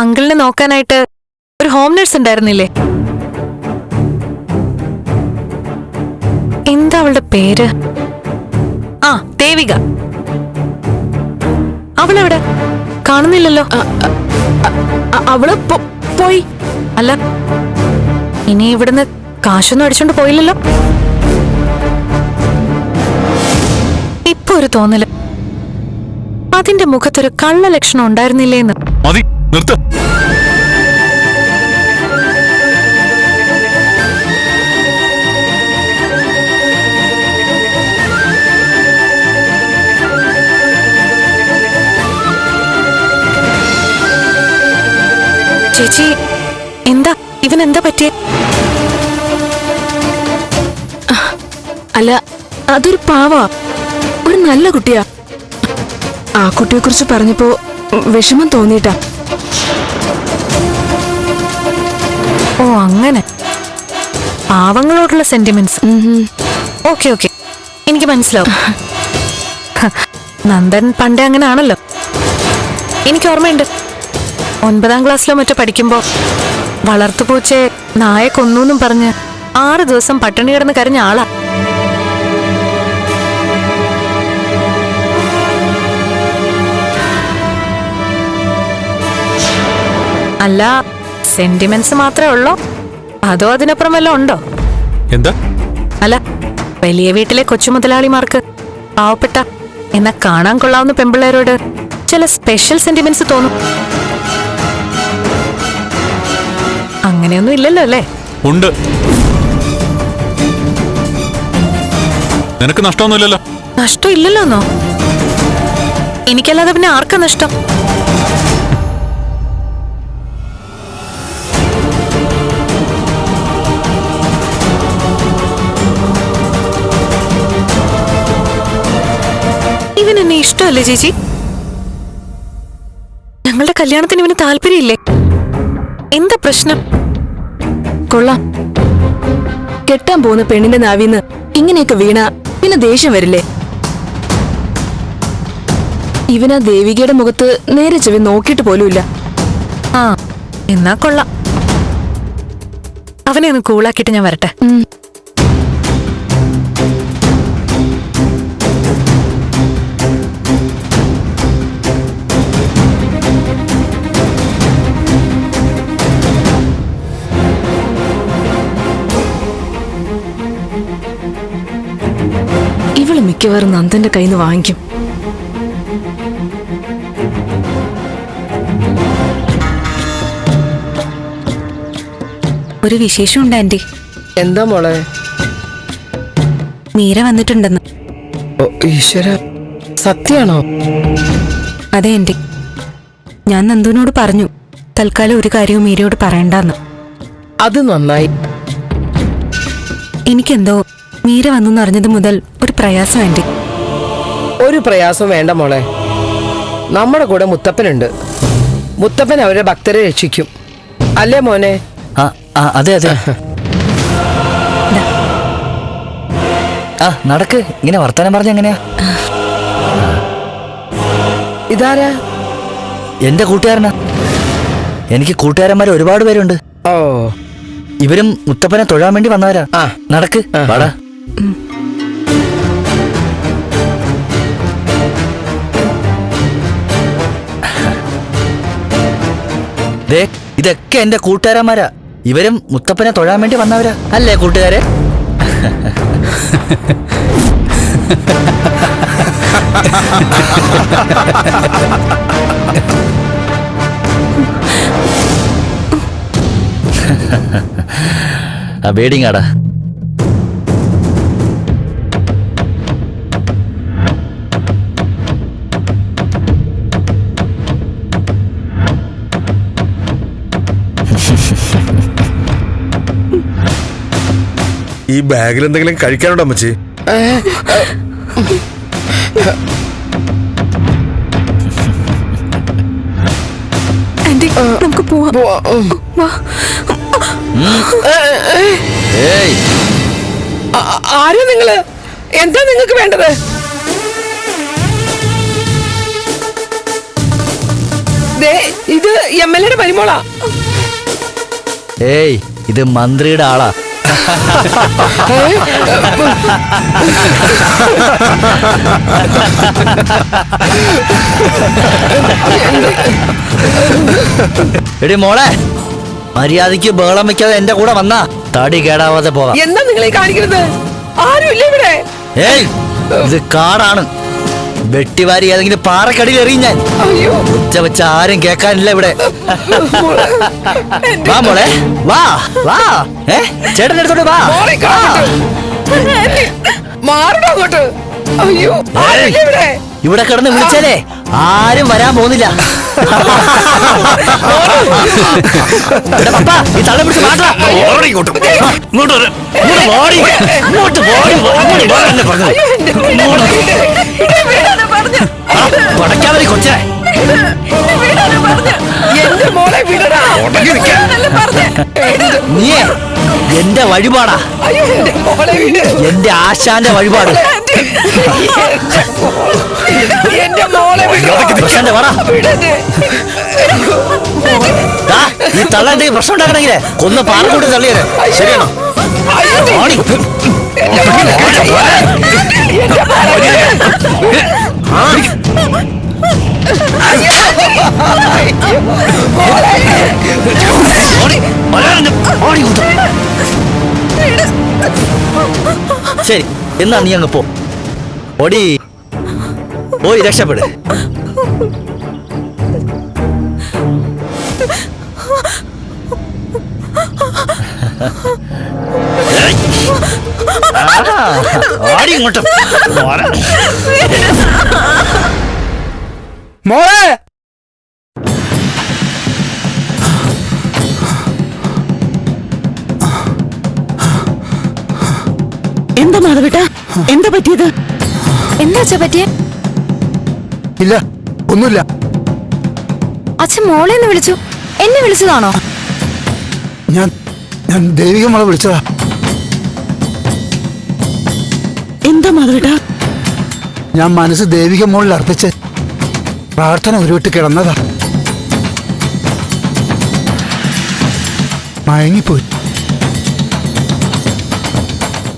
അങ്കിളിനെ നോക്കാനായിട്ട് ഒരു ഹോം നഴ്സ് ഉണ്ടായിരുന്നില്ലേ? എന്താ അവളുടെ പേര്? ആ, ദേവിക. അവളെവിടെ? കാണുന്നില്ലല്ലോ. അവള് പോയി. അല്ല, ഇനി ഇവിടുന്ന് കാശൊന്നും അടിച്ചോണ്ട് പോയില്ലല്ലോ? ഇപ്പൊ ഒരു തോന്നല്, അതിന്റെ മുഖത്തൊരു കള്ള ലക്ഷണം ഉണ്ടായിരുന്നില്ലേന്ന്. മതി, നിർത്ത്. ചേച്ചി, എന്താ ഇവനെന്താ പറ്റിയേ? അല്ല, അതൊരു പാവാ, ഒരു നല്ല കുട്ടിയാ. ആ കുട്ടിയെ കുറിച്ച് പറഞ്ഞപ്പോ വിഷമം തോന്നിയിട്ടാ. ഓ, അങ്ങനെ പാവങ്ങളോടുള്ള സെന്റിമെന്റ്സ്. ഓക്കെ ഓക്കെ, എനിക്ക് മനസ്സിലാവും. നന്ദൻ പണ്ടേ അങ്ങനെ ആണല്ലോ. എനിക്ക് ഓർമ്മയുണ്ട്, 9ാം ക്ലാസ്സിലോ മറ്റോ പഠിക്കുമ്പോ വളർത്തുപൂച്ചയെ നായ കൊന്നൂന്നും പറഞ്ഞ് 6 ദിവസം പട്ടിണി കിടന്ന് കരഞ്ഞ ആളാ. അല്ല, സെന്റിമെന്റ്സ് മാത്രമേ ഉള്ളോ അതോ അതിനപ്പുറം വല്ലതും ഉണ്ടോ? എന്താ? അല്ല, വലിയ വീട്ടിലെ കൊച്ചുമുതലാളിമാർക്ക് പാവപ്പെട്ട എന്നാ കാണാൻ കൊള്ളാവുന്ന പെമ്പിള്ളേരോട് ചില സ്പെഷ്യൽ സെന്റിമെന്റ്സ് തോന്നും. അങ്ങനെയൊന്നും ഇല്ലല്ലോ അല്ലേ? ഉണ്ട്. നിനക്ക് നഷ്ടമൊന്നുമില്ലല്ലോ? നഷ്ടം ഇല്ലല്ലോന്നോ? എനിക്കല്ലാതെ പിന്നെ ആർക്കാ നഷ്ടം? ഇവൻ എന്നെ ഇഷ്ടമല്ലേ ചേച്ചി? ഞങ്ങളുടെ കല്യാണത്തിന് ഇവന് താല്പര്യമില്ലേ? എന്താ പ്രശ്നം? കൊള്ളാം, കെട്ടാൻ പോകുന്ന പെണ്ണിന്റെ നാവിന്ന് ഇങ്ങനെയൊക്കെ വീണ പിന്നെ ദേഷ്യം വരില്ലേ? ഇവനാ ദേവികയുടെ മുഖത്ത് നേരെ ചെവി നോക്കിയിട്ട് പോലുമില്ല. ആ, എന്നാ കൊള്ളാം. അവനെ ഒന്ന് കൂളാക്കിയിട്ട് ഞാൻ വരട്ടെ. ഇവള് മിക്കവാറും നന്ദന്റെ കയ്യിൽ നിന്ന് വാങ്ങിക്കും. ഒരു വിശേഷമുണ്ട് ആന്റി. എന്താ മോളെ? മീര വന്നിട്ടുണ്ടെന്ന്. ഓ ഈശ്വര, സത്യാണോ? അതെ ആന്റി, ഞാൻ നന്ദുവിനോട് പറഞ്ഞു തൽക്കാലം ഒരു കാര്യവും മീരയോട് പറയണ്ടെന്ന്. അത് നന്നായി. എനിക്കെന്തോ മീര വന്നു അറിഞ്ഞത് മുതൽ ഒരു പ്രയാസം ആന്റി. ഒരു പ്രയാസം വേണ്ട മോളെ. നമ്മുടെ കൂടെ മുത്തപ്പനുണ്ട്. മുത്തപ്പൻ അവരെ ഭക്തരെ രക്ഷിക്കും, അല്ലേ മോനെ? അതെ അതെ. നടക്ക്, ഇങ്ങനെ വർത്താനം പറഞ്ഞ എങ്ങനെയാ? ഇതാരാ? എന്റെ കൂട്ടുകാരനാ. എനിക്ക് കൂട്ടുകാരന്മാർ ഒരുപാട് പേരുണ്ട്. ഓ, ഇവരും മുത്തപ്പനെ തൊഴാൻ വേണ്ടി വന്നവരാ. നടക്ക്, വാടാ. ദേ, ഇതൊക്കെ എന്റെ കൂട്ടുകാരന്മാരാ. ഇവരും മുത്തപ്പനെ തൊഴാൻ വേണ്ടി വന്നവരാ, അല്ലേ കൂട്ടുകാരെ? വേടിങ്ങാടാ. ഈ ബാഗിൽ എന്തെങ്കിലും കഴിക്കാനുണ്ടോ അമ്മച്ചി? നമുക്ക് പോവാം. ആരാ നിങ്ങള്? എന്താ നിങ്ങൾക്ക് വേണ്ടത്? ദേ ഇത് MLA മരുമോളാ. ഏയ് ഇത് മന്ത്രിയുടെ ആളാ. എടി മോളെ, മര്യാദയ്ക്ക് ബഹളം വെക്കാതെ എന്റെ കൂടെ വന്നാ തടി കേടാവാതെ പോകാം. എന്താ നിങ്ങളെ കാണിക്കുന്നത്? ആരും ഇല്ല ഇവിടെ. ഏയ് ഇത് കാടാണ്. വെട്ടിവാരി ഏതെങ്കിലും പാറക്കടിയിൽ എറിയും ഞാൻ. അയ്യോ ഉച്ച വെച്ച ആരും കേൾക്കാനില്ല ഇവിടെ. വാ മോളെ, വാ വാ. ചേട്ടൻ്റെ അടുത്തോട്ട് വാ. മോളെ കാണിട്ട്. മാറണോ അങ്ങോട്ട്? അയ്യോ ആരും ഇല്ല ഇവിടെ. ഇവിടെ കിടന്ന് വിളിച്ചാലേ ആരും വരാൻ പോകുന്നില്ല. എടാ പപ്പാ, ഈ തള്ള പിടിച്ച് മാറ്റാ. ഇങ്ങോട്ട് വരാൻ. പടക്കാതെ കൊച്ചേ. എന്റെ മോളെ വിടടാ. നീയേ എന്റെ വഴിപാടാ. അയ്യോ എന്റെ മോളെ വിട്. എന്റെ ആശാന്റെ വഴിപാട്. എന്റെ മോളെ വിടോ. പ്രശ്നം പറ. ഈ തള്ള എന്തെങ്കിലും പ്രശ്നം ഉണ്ടാക്കണമെങ്കിലേ കൊന്ന് പാറക്കൂട്ട് തള്ളിയത് ശരിയാണോ? ശരി, എന്നാ നീ അങ്ങ് പോ. ഓടി പോയി രക്ഷപ്പെട്. ഓടി ഇങ്ങോട്ട്. മോളെ എന്താ മാധവേട്ട, എന്താ പറ്റിയത്? എന്താ അച്ഛാ പറ്റിയെ? ഇല്ല, ഒന്നുമില്ല. അച്ഛൻ മോളെ എന്ന് വിളിച്ചു. എന്നെ വിളിച്ചതാണോ? ഞാൻ ദേവിക മോളെ വിളിച്ചതാ. എന്താ മാധവേട്ട? ഞാൻ മനസ്സ് ദേവിക മോളിൽ അർപ്പിച്ച് പ്രാർത്ഥന ഉരുവിട്ട് കിടന്നതാ. മയങ്ങിപ്പോയി.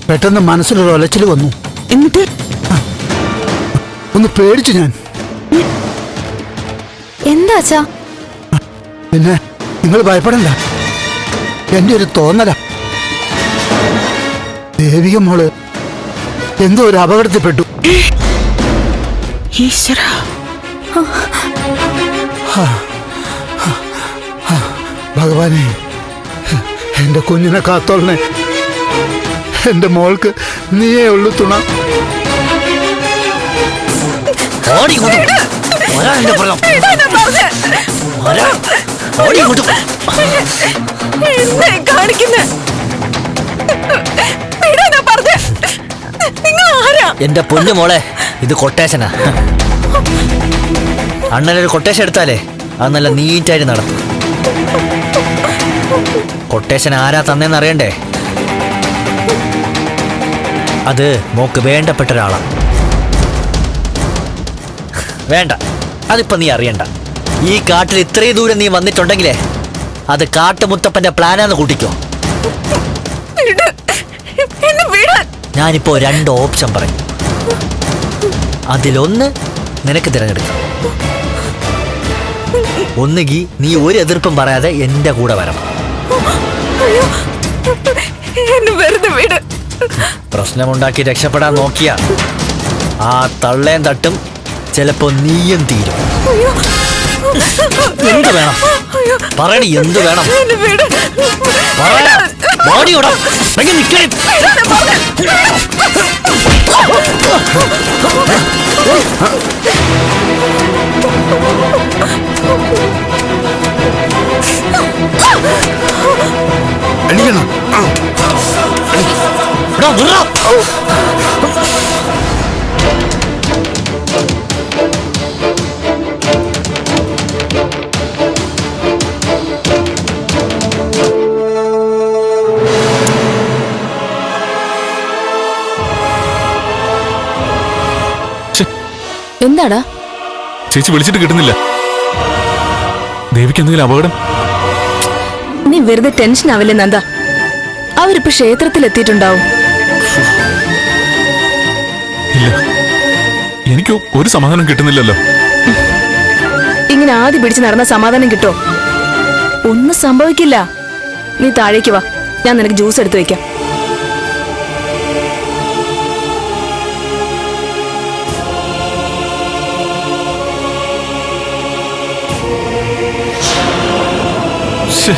പെട്ടെന്ന് മനസ്സിലൊരു ഒലച്ചിൽ വന്നു. എന്നിട്ട് ഒന്ന് പേടിച്ചു ഞാൻ. എന്താ അച്ഛാ? പിന്നെ നിങ്ങൾ ഭയപ്പെടണ്ട, എന്റെ ഒരു തോന്നലാ. ദേവിക മോള് എന്തോ ഒരു അപകടത്തിൽപ്പെട്ടു. ഈശ്വരാ, ഭഗവാനെ, എന്റെ കുഞ്ഞിനെ കാത്തോളണേ. എന്റെ മോൾക്ക് നീയേ ഉള്ളു തുണ. ഓടി ഇങ്ങോട്ട്. വരാൻ എന്റെ പുറം. വരാൻ. ഓടി ഇങ്ങോട്ട്. എന്റെ പൊന്നു മോളെ, ഇത് കൊട്ടേഷനാ. അണ്ണനൊരു കൊട്ടേഷൻ എടുത്താലേ അത് നല്ല നീറ്റായിട്ട് നടത്തും. കൊട്ടേഷൻ ആരാ തന്നേന്ന് അറിയണ്ടേ? അത് മോക്ക് വേണ്ടപ്പെട്ട ഒരാളാണ്. വേണ്ട, അതിപ്പോ നീ അറിയണ്ട. ഈ കാട്ടിൽ ഇത്രയും ദൂരം നീ വന്നിട്ടുണ്ടെങ്കിലേ അത് കാട്ടുമുത്തപ്പന്റെ പ്ലാനാന്ന് കൂട്ടിക്കോ. ഞാനിപ്പോ 2 ഓപ്ഷൻ പറയും. അതിലൊന്ന് നിനക്ക് തിരഞ്ഞെടുക്കാം. ഒന്നുകിൽ നീ ഒരു എതിർപ്പും പറയാതെ എന്റെ കൂടെ വരണം. പ്രശ്നമുണ്ടാക്കി രക്ഷപ്പെടാൻ നോക്കിയ ആ തള്ളേം തട്ടും ചിലപ്പോ നീയും തീരും. എന്ത് വേണം പറയണി? എന്ത് വേണം? എണീക്കണം. എന്താടാ? ചേച്ചി വിളിച്ചിട്ട് കിട്ടുന്നില്ല. ദേവിക്ക് എന്തെങ്കിലും അപകടം? നീ വെറുതെ ടെൻഷൻ ആവില്ലേ നന്ദ. അവരിപ്പോ ക്ഷേത്രത്തിൽ എത്തിയിട്ടുണ്ടാവും. ഇല്ല, എനിക്ക് ഒരു സമാധാനം കിട്ടുന്നില്ലല്ലോ. ഇങ്ങനെ ആദ്യം പിടിച്ച് നടന്ന സമാധാനം കിട്ടോ? ഒന്നും സംഭവിക്കില്ല. നീ താഴേക്ക് വാ, ഞാൻ നിനക്ക് ജ്യൂസ് എടുത്തു വെക്കാം. ശ്ശേ.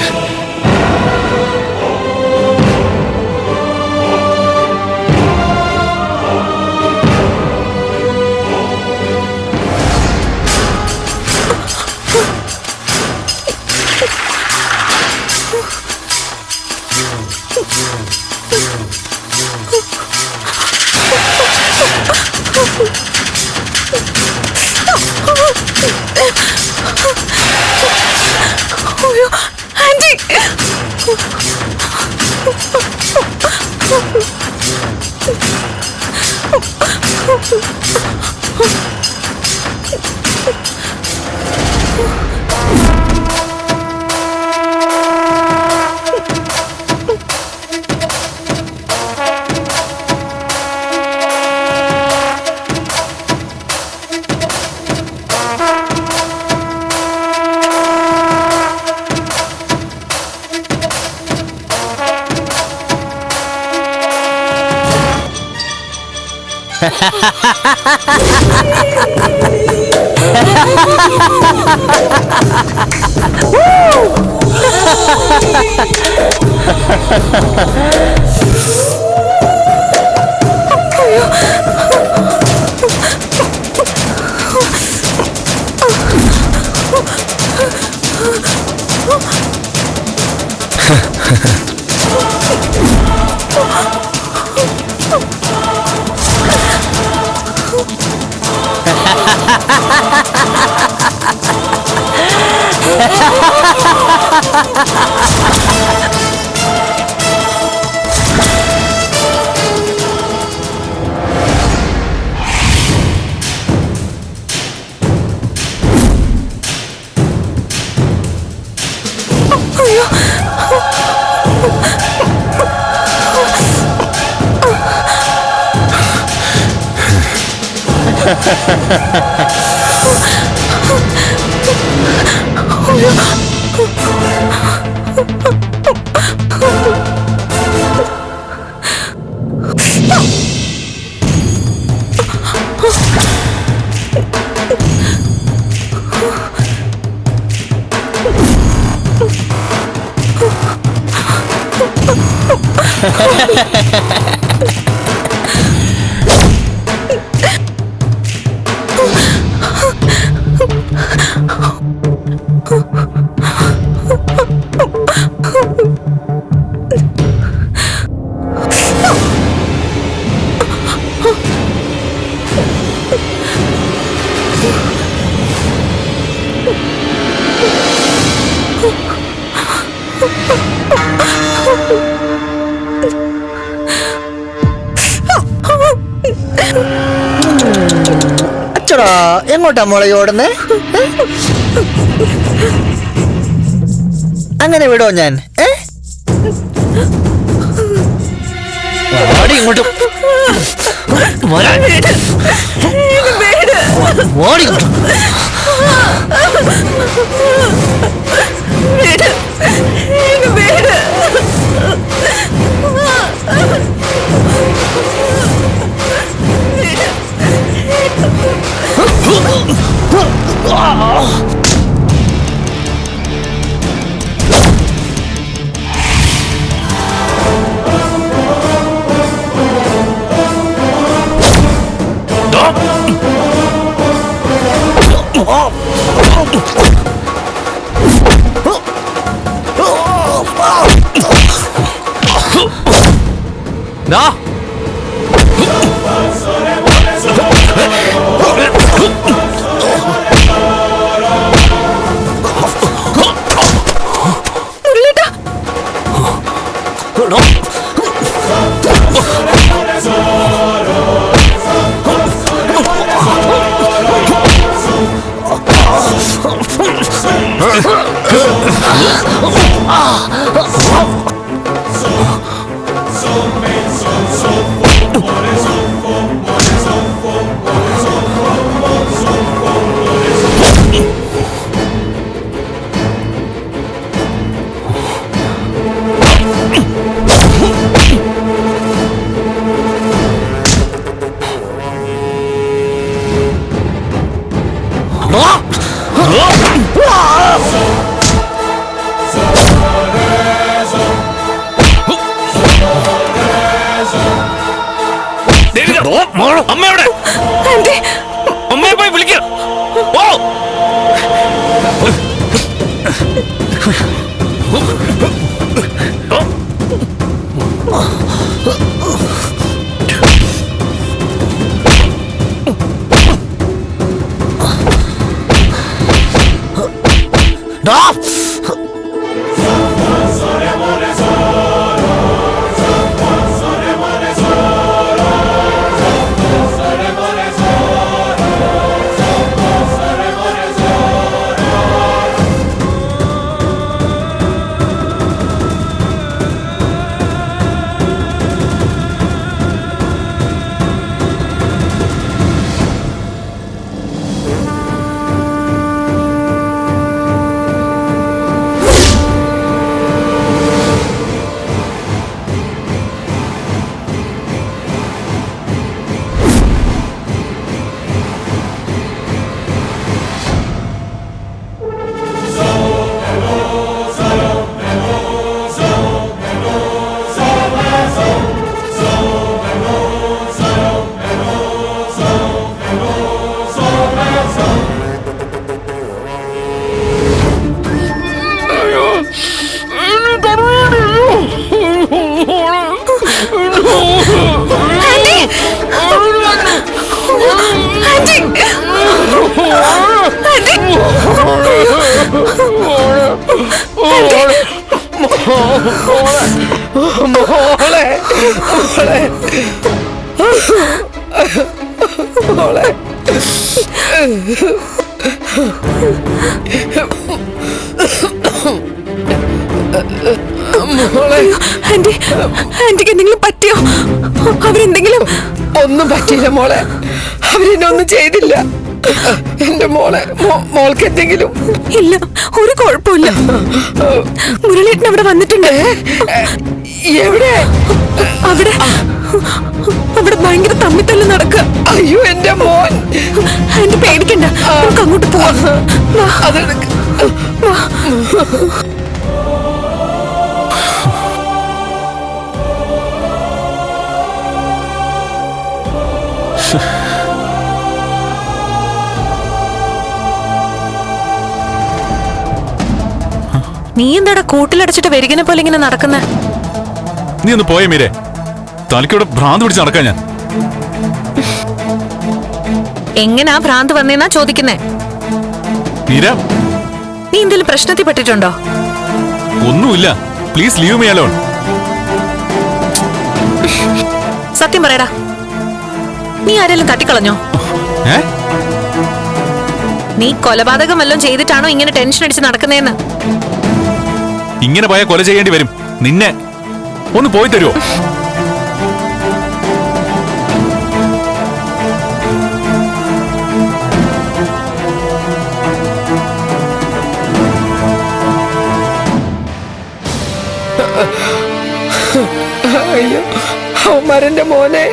അച്ചടാ, എങ്ങോട്ടാ മോളെ ഓടുന്നേ? അങ്ങനെ വിടോ ഞാൻ? ഇങ്ങോട്ടും Huh? അമ്മയുടെ അമ്മയെ പോയി വിളിക്ക. മോളെ മോളെ ആന്റിക്ക് എന്തെങ്കിലും പറ്റിയോ? അവരെന്തെങ്കിലും? ഒന്നും പറ്റിയില്ല മോളെ, അവരെന്നെ ഒന്നും ചെയ്തില്ല. എന്റെ മോളെ, മോൾക്ക് എന്തെങ്കിലും? ഇല്ല, ഒരു കുഴപ്പമില്ല. മുരളീട്ടൻ അവിടെ വന്നിട്ടുണ്ട്. എവിടെ? അവിടെ അവിടെ ഭയങ്കര തമ്മിത്തല്ല് നടക്കുക. അയ്യോ എന്റെ മോൻ. ആന്റി പേടിക്കണ്ട, നമുക്ക് അങ്ങോട്ട് പോവാം. നീ എന്താടാ കൂട്ടിലടച്ചിട്ട് വരികനെ പോലെ ഇങ്ങനെ നടക്കുന്ന? നീ ഒന്ന് പോയേ മീരെ, തലയ്ക്കോടെ ഭ്രാന്ത് പിടിച്ച് നടക്കാൻ ഞാൻ. എങ്ങനാ ഭ്രാന്ത് വന്നേന്നാ ചോദിക്കുന്നേ? മീര, നീ എന്തെങ്കിലും പ്രശ്നത്തിൽ പെട്ടിട്ടുണ്ടോ? ഒന്നുമില്ല, പ്ലീസ് ലീവ് മീ അലോൺ. സത്യം പറയടാ, നീ ആരെങ്കിലും തട്ടിക്കളഞ്ഞോ? നീ കൊലപാതകം വല്ലതും ചെയ്തിട്ടാണോ ഇങ്ങനെ ടെൻഷൻ അടിച്ച് നടക്കുന്നേന്ന്? ഇങ്ങനെ പോയാൽ കൊല ചെയ്യേണ്ടി വരും. നിന്നെ ഒന്ന് പോയി തരുമോ? അയ്യോ അവന്മാരെന്റെ മോനെ.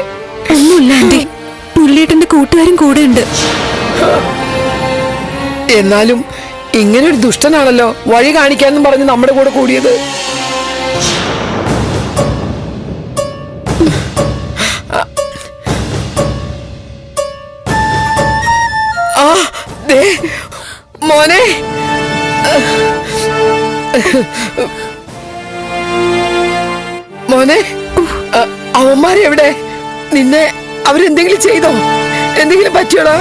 ഒന്നുമില്ല ആന്റി, മുരളീട്ടന്റെ കൂട്ടുകാരും കൂടെ ഉണ്ട്. എന്നാലും ഇങ്ങനെ ഒരു ദുഷ്ടനാണല്ലോ വഴി കാണിക്കാന്നും പറഞ്ഞ് നമ്മുടെ കൂടെ കൂടിയത്. ആ ദേ മോനെ, മോനെ, അവന്മാരെവിടെ? നിന്നെ അവരെന്തെങ്കിലും ചെയ്തോ? എന്തെങ്കിലും പറ്റിയോടാ?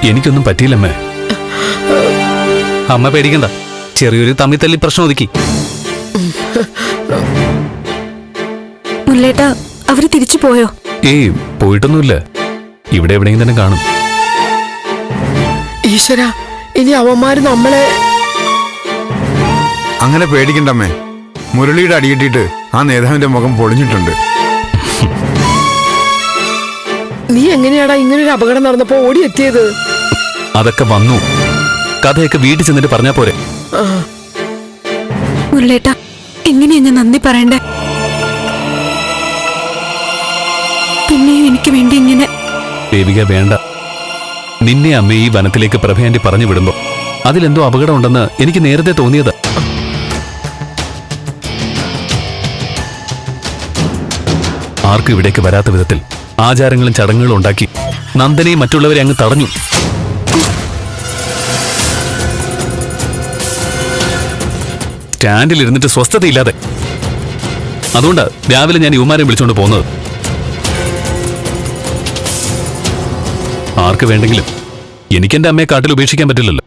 എനിക്കൊന്നും പറ്റിയില്ലമ്മേ. അമ്മ പേടിക്കണ്ട, ചെറിയൊരു തമ്മിത്തല്ലി പ്രശ്നം ഒതുക്കി. മുരളേട്ടാ, അവര് തിരിച്ചു പോയോ? ഏയ് പോയിട്ടൊന്നുമില്ല, ഇവിടെ എവിടെയെങ്കിലും തന്നെ കാണും. ഈശ്വര, ഇനി അവന്മാര് നമ്മളെ അങ്ങനെ പേടിക്കണ്ടമ്മേ. മുരളിയുടെ അടിയിട്ടിട്ട് ആ നേതാവിന്റെ മുഖം പൊളിഞ്ഞിട്ടുണ്ട്. നീ എങ്ങനെയാടാ ഇങ്ങനൊരു അപകടം നടന്നപ്പോ ഓടിയെത്തിയത്? അതൊക്കെ വന്നു. കഥയൊക്കെ വീട്ടിൽ ചെന്നിട്ട് പറഞ്ഞാ പോരെ. മുരളേട്ടാ, എങ്ങനെയാ ഞാൻ നന്ദി പറയണ്ടേ? പിന്നെയും എനിക്ക് വേണ്ടി ഇങ്ങനെ. ദേവിക വേണ്ട. നിന്നെ അമ്മ ഈ വനത്തിലേക്ക് പ്രഭയാന്റി പറഞ്ഞു വിടുമ്പോ അതിലെന്തോ അപകടം ഉണ്ടെന്ന് എനിക്ക് നേരത്തെ തോന്നിയത്. ആർക്കും ഇവിടേക്ക് വരാത്ത വിധത്തിൽ ആചാരങ്ങളും ചടങ്ങുകളും ഉണ്ടാക്കി നന്ദനെയും മറ്റുള്ളവരെ അങ്ങ് തടഞ്ഞു. സ്റ്റാൻഡിൽ ഇരുന്നിട്ട് സ്വസ്ഥതയില്ലാതെ. അതുകൊണ്ട് രാവിലെ ഞാൻ യുവമാരെ വിളിച്ചോണ്ട് പോകുന്നത്. ആർക്ക് വേണ്ടെങ്കിലും എനിക്കെന്റെ അമ്മയെ കാട്ടിൽ ഉപേക്ഷിക്കാൻ പറ്റില്ലല്ലോ.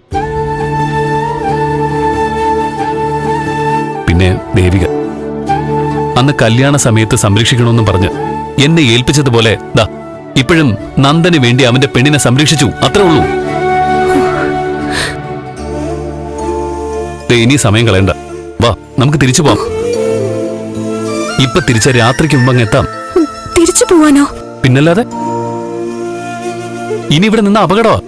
പിന്നെ ദേവിക അന്ന് കല്യാണ സമയത്ത് സംരക്ഷിക്കണമെന്നും പറഞ്ഞ് എന്നെ ഏൽപ്പിച്ചതുപോലെ ദാ ഇപ്പോഴും നന്ദന് വേണ്ടി അവന്റെ പെണ്ണിനെ സംരക്ഷിച്ചു. അത്രേ ഉള്ളൂ. ഇനി സമയം കളയണ്ട. വാ, നമുക്ക് തിരിച്ചു പോവാം. ഇപ്പൊ തിരിച്ച രാത്രിക്ക് മുമ്പ് അങ്ങ് എത്താം. തിരിച്ചു പോവാനോ? പിന്നല്ലാതെ. ഇനി ഇവിടെ നിന്ന് അപകടമാ.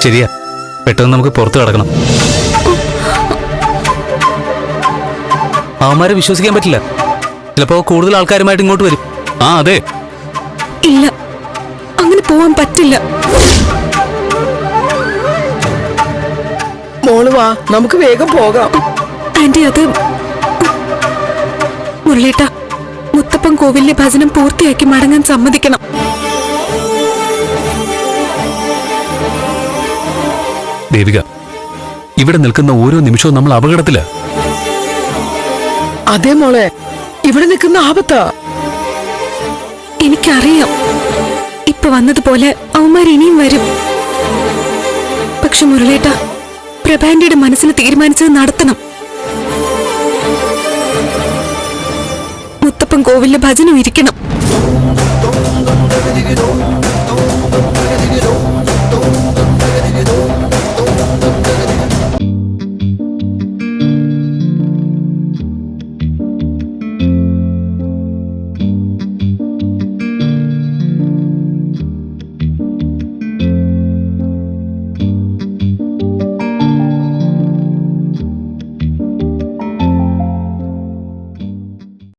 ശരിയാ, പെട്ടെന്ന് നമുക്ക് പുറത്തു കടക്കണം. അവന്മാരെ വിശ്വസിക്കാൻ പറ്റില്ല. ചിലപ്പോ കൂടുതൽ ആൾക്കാരുമായിട്ട് ഇങ്ങോട്ട് വരും. ആ അതെ. ഇല്ല, അങ്ങനെ പോവാൻ പറ്റില്ല. മോള് വാ, നമുക്ക് വേഗം പോകാം. ആന്റി, അത് മുരളേട്ടാ, മുത്തപ്പൻ കോവിലിലെ ഭജനം പൂർത്തിയാക്കി മടങ്ങാൻ സമ്മതിക്കണം. ദേവിക, ഇവിടെ നിൽക്കുന്ന ഓരോ നിമിഷവും നമ്മൾ അപകടത്തില. അതേ മോളെ, ഇവിടെ നിൽക്കുന്ന ആപത്താ. എനിക്കറിയാം, ഇപ്പൊ വന്നതുപോലെ അവന്മാർ ഇനിയും വരും. പക്ഷെ മുരളേട്ടാ, പ്രഭാന്റിയുടെ മനസ്സിൽ തീരുമാനിച്ചത് നടത്തണം. മുത്തപ്പൻ കോവിലിലെ ഭജനം ഇരിക്കണം.